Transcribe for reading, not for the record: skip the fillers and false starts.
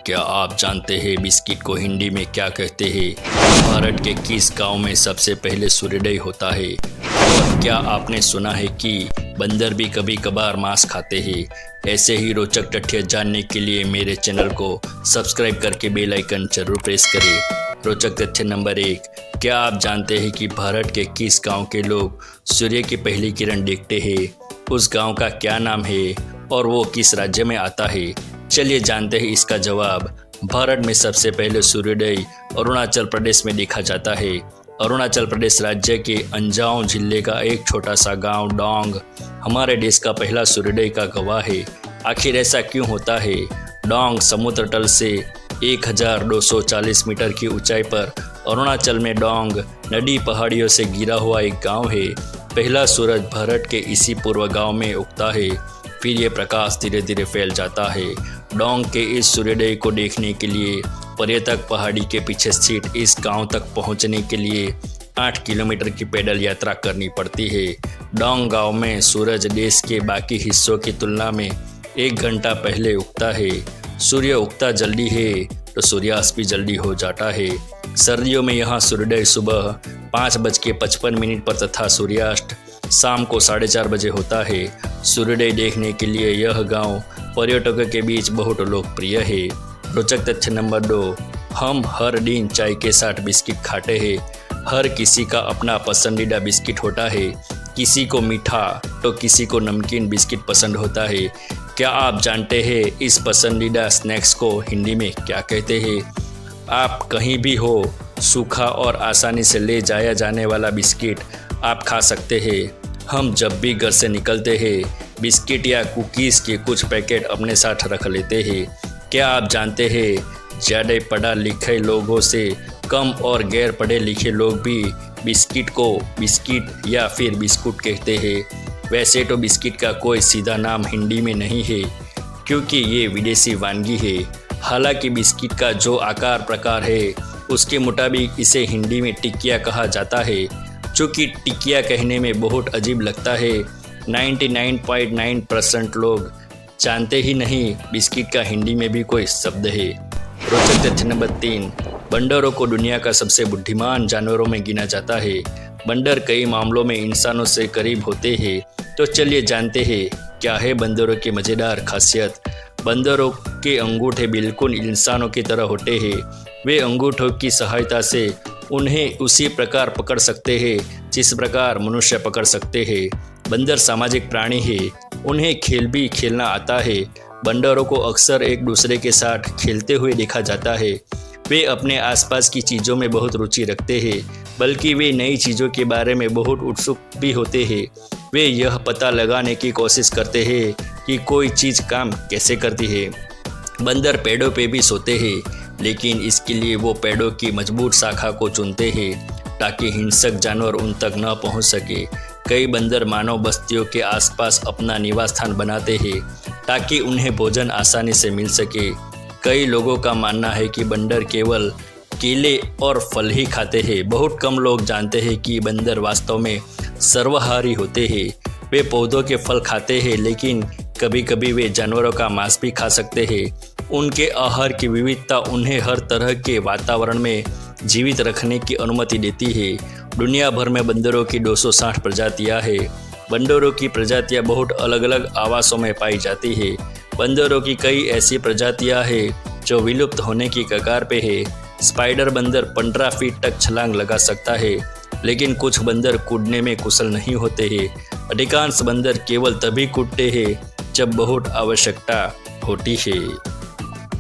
क्या आप जानते हैं बिस्किट को हिंदी में क्या कहते हैं? भारत के किस गांव में सबसे पहले सूर्योदय होता है? और क्या आपने सुना है कि बंदर भी कभी कभार मांस खाते हैं? ऐसे ही रोचक तथ्य जानने के लिए मेरे चैनल को सब्सक्राइब करके बेल आइकन जरूर प्रेस करें। रोचक तथ्य नंबर 1, क्या आप जानते हैं कि भारत के किस गांव के लोग सूर्य की पहली किरण देखते हैं? उस गांव का क्या नाम है और वो किस राज्य में आता है? चलिए जानते हैं इसका जवाब। भारत में सबसे पहले सूर्योदय अरुणाचल प्रदेश में देखा जाता है। अरुणाचल प्रदेश राज्य के अंजाव जिले का एक छोटा सा गांव डोंग हमारे देश का पहला सूर्योदय का गवाह है। आखिर ऐसा क्यों होता है? डोंग समुद्र तल से 1240 मीटर की ऊंचाई पर अरुणाचल में डोंग नदी पहाड़ियों से घिरा हुआ एक गांव है। पहला सूरज भारत के इसी पूर्व गांव में उगता है, फिर ये प्रकाश धीरे धीरे फैल जाता है। डोंग के इस सूर्योदय को देखने के लिए पर्यटक पहाड़ी के पीछे स्थित इस गांव तक पहुंचने के लिए 8 किलोमीटर की पैदल यात्रा करनी पड़ती है। डोंग गांव में सूरज देश के बाकी हिस्सों की तुलना में 1 घंटा पहले उगता है। सूर्य उगता जल्दी है तो सूर्यास्त भी जल्दी हो जाता है। सर्दियों में यहाँ सूर्योदय सुबह 5:55 पर तथा सूर्यास्त शाम को 4:30 बजे होता है। सूर्योदय देखने के लिए यह गांव पर्यटकों के बीच बहुत लोकप्रिय है। रोचक तथ्य नंबर 2, हम हर दिन चाय के साथ बिस्किट खाते हैं। हर किसी का अपना पसंदीदा बिस्किट होता है। किसी को मीठा तो किसी को नमकीन बिस्किट पसंद होता है। क्या आप जानते हैं इस पसंदीदा स्नैक्स को हिंदी में क्या कहते हैं? आप कहीं भी हो, सूखा और आसानी से ले जाया जाने वाला बिस्किट आप खा सकते हैं। हम जब भी घर से निकलते हैं बिस्किट या कुकीज़ के कुछ पैकेट अपने साथ रख लेते हैं। क्या आप जानते हैं ज़्यादा पढ़ा लिखे लोगों से कम और गैर पढ़े लिखे लोग भी बिस्किट को बिस्किट या फिर बिस्कुट कहते हैं। वैसे तो बिस्किट का कोई सीधा नाम हिंदी में नहीं है क्योंकि ये विदेशी वानगी है। हालांकि बिस्किट का जो आकार प्रकार है उसके मुताबिक इसे हिंदी में टिकिया कहा जाता है। चूँकि टिकिया कहने में बहुत अजीब लगता है, 99.9% लोग जानते ही नहीं बिस्किट का हिंदी में भी कोई शब्द है। रोचक तथ्य नंबर 3, बंदरों को दुनिया का सबसे बुद्धिमान जानवरों में गिना जाता है। बंदर कई मामलों में इंसानों से करीब होते हैं। तो चलिए जानते हैं क्या है बंदरों की मज़ेदार खासियत। बंदरों के अंगूठे बिल्कुल इंसानों की तरह होते हैं। वे अंगूठों की सहायता से उन्हें उसी प्रकार पकड़ सकते हैं जिस प्रकार मनुष्य पकड़ सकते हैं। बंदर सामाजिक प्राणी है, उन्हें खेल भी खेलना आता है। बंदरों को अक्सर एक दूसरे के साथ खेलते हुए देखा जाता है। वे अपने आसपास की चीज़ों में बहुत रुचि रखते हैं, बल्कि वे नई चीज़ों के बारे में बहुत उत्सुक भी होते हैं। वे यह पता लगाने की कोशिश करते हैं कि कोई चीज़ काम कैसे करती है। बंदर पेड़ों पे भी सोते हैं, लेकिन इसके लिए वो पेड़ों की मजबूत शाखा को चुनते हैं ताकि हिंसक जानवर उन तक न पहुंच सके। कई बंदर मानव बस्तियों के आसपास अपना निवास स्थान बनाते हैं ताकि उन्हें भोजन आसानी से मिल सके। कई लोगों का मानना है कि बंदर केवल केले और फल ही खाते हैं। बहुत कम लोग जानते हैं कि बंदर वास्तव में सर्वाहारी होते हैं। वे पौधों के फल खाते हैं, लेकिन कभी कभी वे जानवरों का मांस भी खा सकते हैं। उनके आहार की विविधता उन्हें हर तरह के वातावरण में जीवित रखने की अनुमति देती है। दुनिया भर में बंदरों की 260 प्रजातियां हैं। बंदरों की प्रजातियां बहुत अलग अलग आवासों में पाई जाती है। बंदरों की कई ऐसी प्रजातियां हैं जो विलुप्त होने की कगार पे है। स्पाइडर बंदर 15 फीट तक छलांग लगा सकता है, लेकिन कुछ बंदर कूदने में कुशल नहीं होते हैं। अधिकांश बंदर केवल तभी कूदते हैं जब बहुत आवश्यकता होती है।